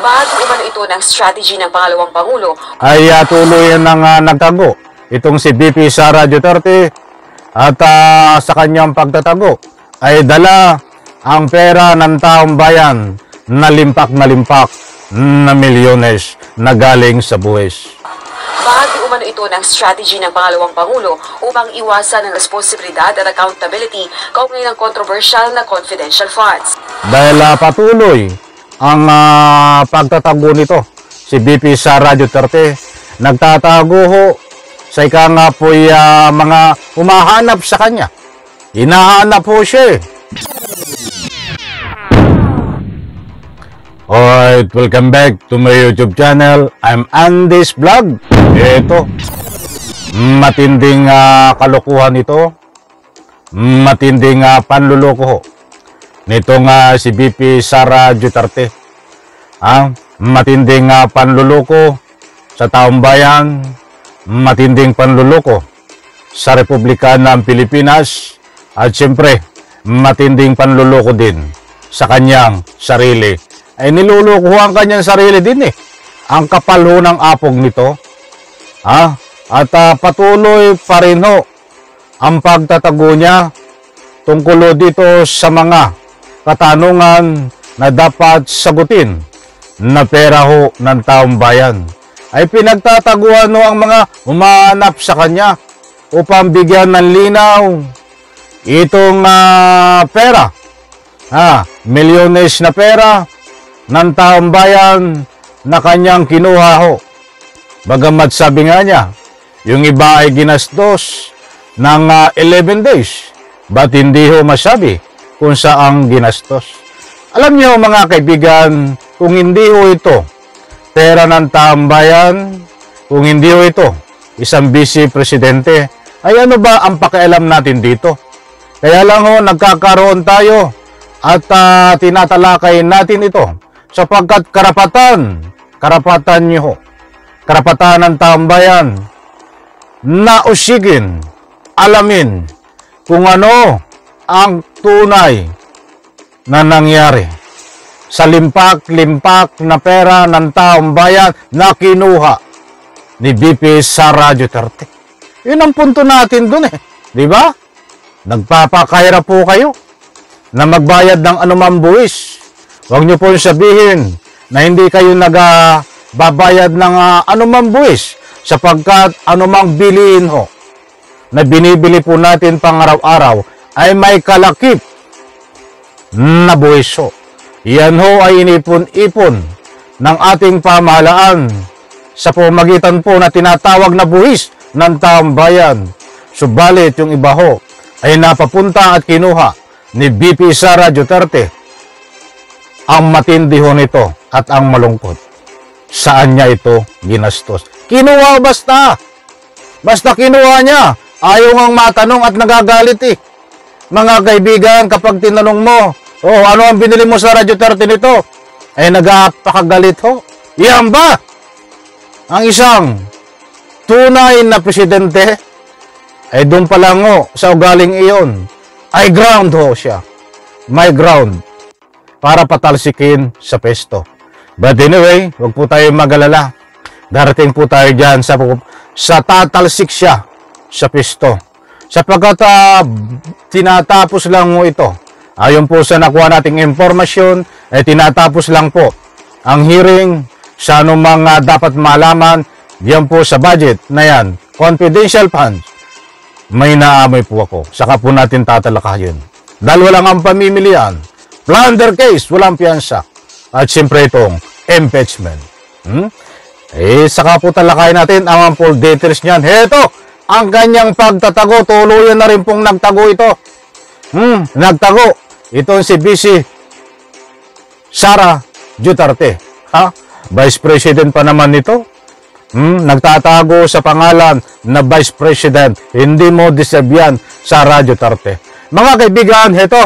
Bahagi umano ito ng strategy ng pangalawang Pangulo ay tuloy nang nagtago itong si VP Sara Duterte at sa kanyang pagtatago ay dala ang pera ng taong bayan na limpak na milyones na galing sa buwis. Bahagi umano ito ng strategy ng pangalawang Pangulo upang iwasan ang responsibilidad at accountability kaugnay ng controversial na confidential funds. Dahil patuloy ang pagtatago nito, si VP Sara Duterte nagtatago ho sa ika nga po'y mga humahanap sa kanya. Hinahanap po siya. Alright, welcome back to my YouTube channel. I'm Andy's Vlog. Ito, matinding kalokohan ito. Matinding panluloko nitong si VP Sara Duterte. Matinding panluloko sa taong bayan. Matinding panluloko sa Republika ng Pilipinas. At siyempre, matinding panluloko din sa kanyang sarili. Ay niluloko ang kanyang sarili din Ang kapal ho ng apog nito. At patuloy pa rin ho ang pagtatago niya tungkol dito sa mga katanungan na dapat sagutin na pera ho ng taong bayan. Ay pinagtataguan ho ang mga humahanap sa kanya upang bigyan ng linaw itong pera. Milyones na pera ng taong bayan na kanyang kinuha ho. Bagamat sabi nga niya, yung iba ay ginastos ng 11 days. Ba't hindi ho masabi kung saang ginastos? Alam niyo mga kaibigan, kung hindi ho ito pera ng taong bayan, kung hindi ho ito isang vice presidente, ay ano ba ang pakialam natin dito? Kaya lang ho, nagkakaroon tayo at tinatalakay natin ito sapagkat karapatan niyo ho, karapatan ng taong bayan na usigin, alamin kung ano ang tunay na nangyari sa limpak na pera ng taong bayan na kinuha ni VP Sara Duterte. Yun ang punto natin dun di ba? Nagpapakahirap po kayo na magbayad ng anumang buwis. Huwag niyo po sabihin na hindi kayo nagbabayad ng anumang buwis sapagkat anumang bilihin ho na binibili po natin pang araw-araw ay may kalakip na buwis ho. Yan ho ay inipon-ipon ng ating pamahalaan sa pamagitan po na tinatawag na buwis ng taong bayan. Subalit yung iba ho ay napapunta at kinuha ni VP Sara Duterte. Ang matindi ho nito at ang malungkot, saan niya ito ginastos? Kinuha basta. Basta kinuha niya. Ayaw ngang matanong at nagagalit Mga kaibigan, kapag tinanong mo, ano ang binili mo sa Duterte nito? Ay nagapakagalit ho. Yan ba? Ang isang tunay na presidente, ay doon pa lang ho, sa ugaling iyon, ay ground ho siya. May ground para patalsikin sa pesto. But anyway, huwag po tayo mag-alala. Darating po tayo dyan sa tatalsik siya sa pesto. Sapagkat tinatapos lang mo ito. Ayon po sa nakuha nating impormasyon, tinatapos lang po ang hearing sa anumang dapat malaman diyan po sa budget na yan. Confidential funds. May naamoy po ako. Saka po natin tatalakayin. Dahil walang ang pamimilian. Plunder case, walang piyansa. At siyempre itong impeachment. Saka po talakayin natin ang full details niyan. Heto, ang kanyang pagtatago, tuluyan na rin pong nagtago ito. Nagtago. Ito si VP Sara Duterte. Vice President pa naman ito. Nagtatago sa pangalan na Vice President. Hindi mo deserve yan, Sara Duterte. Mga kaibigan, heto.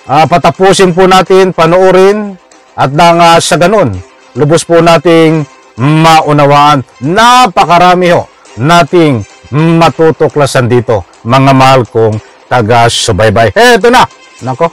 Patapusin po natin, panoorin, at sa ganun, lubos po nating maunawaan. Napakarami ho nating matutuklasan dito, mga mahal kong taga-subaybay. Eto na, nako.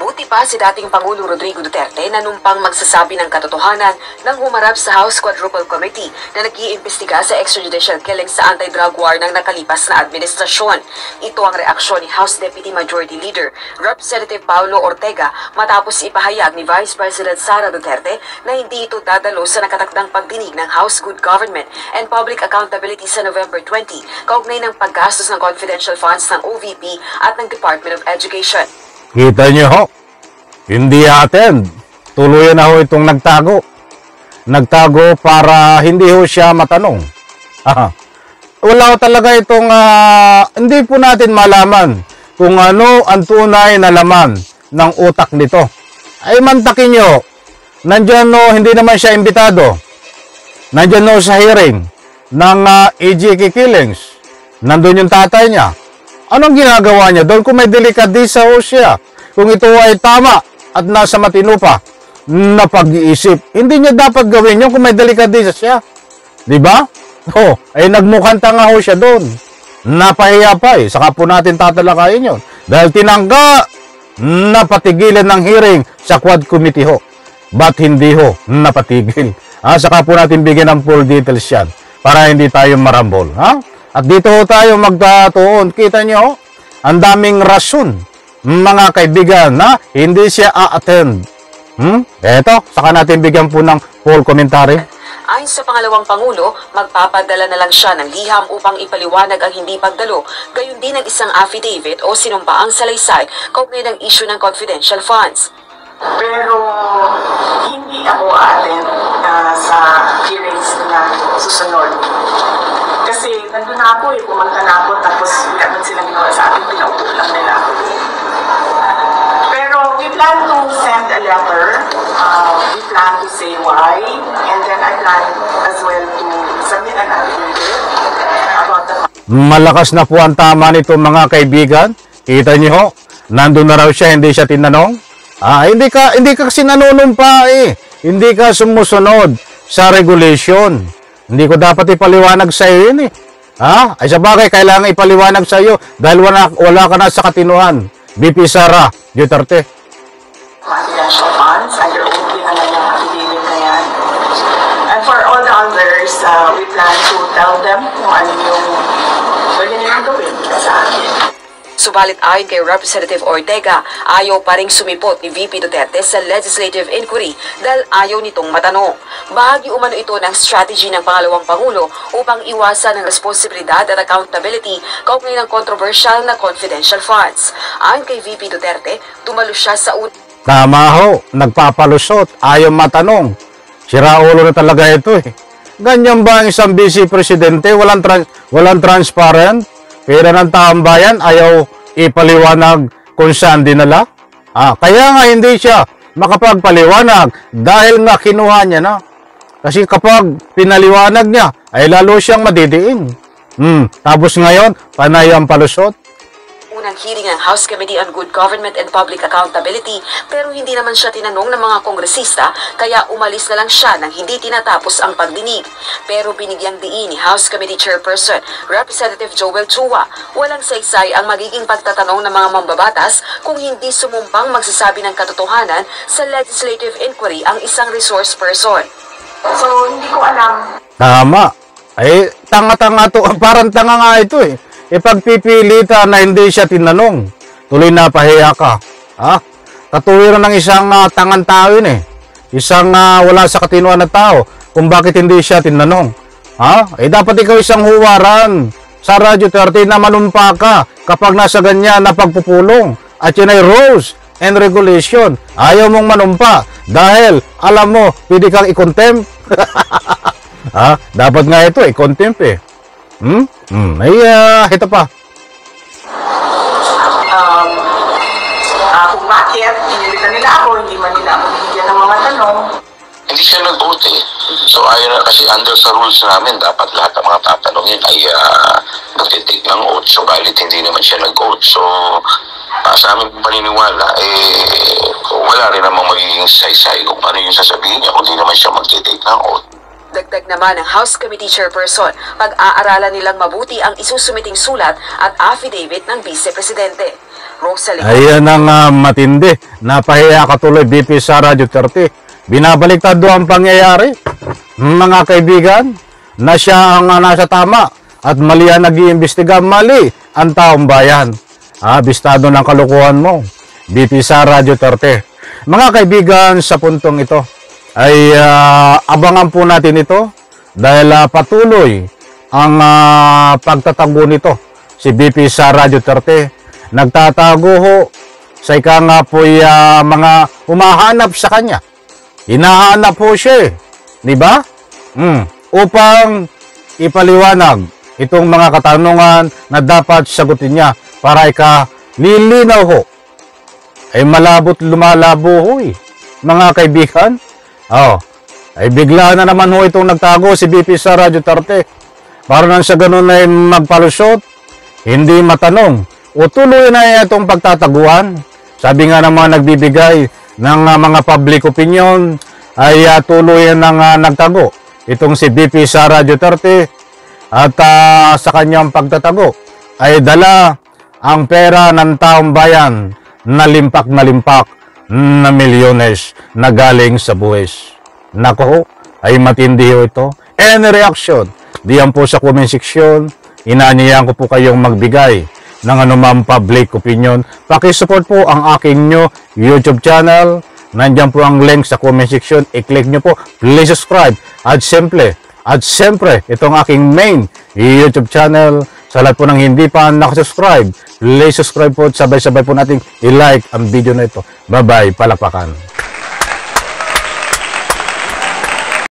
Buti pa si dating Pangulong Rodrigo Duterte na numpang magsasabi ng katotohanan nang humarap sa House Quadruple Committee na nag-iimbestiga sa extrajudicial killings sa anti-drug war ng nakalipas na administrasyon. Ito ang reaksyon ni House Deputy Majority Leader Representative Paulo Ortega matapos ipahayag ni Vice President Sara Duterte na hindi ito dadalo sa nakatakdang pagdinig ng House Good Government and Public Accountability sa November 20 kaugnay ng paggastos ng confidential funds ng OVP at ng Department of Education. Kita niyo ho, hindi attend. Tuluyan na ho itong nagtago. Nagtago para hindi ho siya matanong. Wala ho talaga itong, hindi po natin malaman kung ano ang tunay na laman ng utak nito. Ay mantakin niyo, nandyan no, hindi naman siya imbitado. Nandyan no sa hearing ng EJK killings. Nandun yung tatay niya. Anong ginagawa niya doon kung may delikadisa ho siya? Kung ito ay tama at nasa matino pa na pag-iisip, hindi niya dapat gawin yun kung may delikadisa siya. Diba? Ay nagmukhang tanga ho siya doon. Napahiya pa eh. Saka po natin tatalakayin yun. Dahil tinangga napatigilan ng hearing sa Quad Committee ho. Ba't hindi ho napatigil? Saka po natin bigyan ng full details yan para hindi tayo marambol. At dito tayo magtatuon. Kita nyo, ang daming rason, mga kaibigan, na hindi siya a-attend. Eto, saka natin bigyan po ng full commentary. Ayon sa pangalawang Pangulo, magpapadala na lang siya ng liham upang ipaliwanag ang hindi pagdalo, gayon din ang isang affidavit o sinumpaang salaysay kaugnay ng issue ng confidential funds. Pero hindi ako attend sa hearings na susunod. Kasi nandun na ako pumunta na ako, tapos agad silang ginawa sa akin, pinaupo lang nila ako. Pero we plan to send a letter, we plan to say why, and then I plan as well to submit an affidavit about the... Malakas na po ang tama nito mga kaibigan. Kita niyo ho, nandun na raw siya, hindi siya tinanong. Hindi ka kasi nanunumpa eh. Hindi ka sumusunod sa regulation. Hindi ko dapat ipaliwanag sa iyo yun eh. Ay sa bagay, kailangan ipaliwanag sa iyo dahil wala ka na sa katinuan. BP Sara Duterte. Confidential funds, under OP na lang yung affidavit na yan. And for all the others, we plan to tell them kung ano yung pwede nilang gawin sa akin. Subalit ayon kay Representative Ortega, ayaw pa ring sumipot ni VP Duterte sa legislative inquiry dahil ayaw nitong matanong. Bahagi umano ito ng strategy ng pangalawang Pangulo upang iwasan ang responsibilidad at accountability kaugnay ng controversial na confidential funds. Ayon kay VP Duterte, dumalo siya sa Tama ho, nagpapalusot, ayaw matanong. Siraulo na talaga ito eh. Ganyan ba ang isang vice presidente? Walang transparent? Pera ng taong bayan, ayaw ipaliwanag kung saan dinala. Kaya nga hindi siya makapagpaliwanag dahil nga kinuha niya na. Kasi kapag pinaliwanag niya, ay lalo siyang madidiin. Tapos ngayon, panay ang palusot. Unang hearing ng House Committee on Good Government and Public Accountability pero hindi naman siya tinanong ng mga kongresista kaya umalis na lang siya nang hindi tinatapos ang pagdinig. Pero binigyang diin ni House Committee Chairperson Representative Joel Chua, walang saysay ang magiging pagtatanong ng mga mambabatas kung hindi sumumpang magsasabi ng katotohanan sa legislative inquiry ang isang resource person. So, hindi ko alam. Tama. Ay, tanga-tanga to. Parang tanga nga ito eh. Ipagpipilita na hindi siya tinanong. Tuloy na pahiya ka. Katuwiran ng isang tangan tao yun eh. Isang wala sa katinuan na tao kung bakit hindi siya tinanong. Dapat ikaw isang huwaran sa Radyo 30 na manumpa ka kapag nasa ganyan na pagpupulong. At yun ay rules and regulation. Ayaw mong manumpa dahil alam mo, pwede kang i-contempt. Dapat nga ito, i-contempt eh. Ito pa. Kung bakit, inilitan nila ako, hindi man nila ako bigyan ng mga tanong. Hindi siya nag-vote eh. So ayun na kasi under sa rules namin, dapat lahat ng mga tatanungin ay nag-take ng oath. So balit hindi naman siya nag-vote. So sa aming paniniwala, wala rin namang magiging saysay kung ano yung sasabihin niya kung hindi naman siya mag-take ng oath. Dagdag naman ng House Committee Chairperson, pag-aaralan nilang mabuti ang isusumiting sulat at affidavit ng Vice Presidente. Rosalie. Ayan ang matindi. Napahiya ka tuloy, BP Sara Duterte. Binabaliktad doon ang pangyayari. Mga kaibigan, na siya ang nasa tama at mali ang nag-iimbestiga. Mali ang taong bayan. Bistado ng kalukuhan mo, BP Sara Duterte. Mga kaibigan, sa puntong ito ay abangan po natin ito dahil patuloy ang pagtatago nito. Si BP Sara Duterte nagtatago ho sa ika nga po'y mga humahanap sa kanya. Hinahanap po siya, di ba? Upang ipaliwanag itong mga katanungan na dapat sagutin niya para lilinaw ho. Ay malabot lumalabo ho mga kaibigan. Ay bigla na naman ho itong nagtago si BP Sara Duterte. Para nang sa ganun ay magpalusot, hindi matanong. O tuloy na itong pagtataguan. Sabi nga ng mga nagbibigay ng mga public opinion ay tuloy nang nagtago. Itong si BP Sara Duterte at sa kanyang pagtatago ay dala ang pera ng taong bayan na limpak na milyones na galing sa buwis. Nako, ay matindi ho ito. Any reaction? Diyan po sa comment section, inaanyayahan ko po kayong magbigay ng anumang public opinion. Pakisupport po ang aking new YouTube channel. Nandiyan po ang link sa comment section. I-click nyo po. Please subscribe. At siyempre, itong aking main YouTube channel. Sa lahat po ng hindi pa nakasubscribe, please subscribe po at sabay-sabay po natin i-like ang video na ito. Bye-bye. Palakpakan.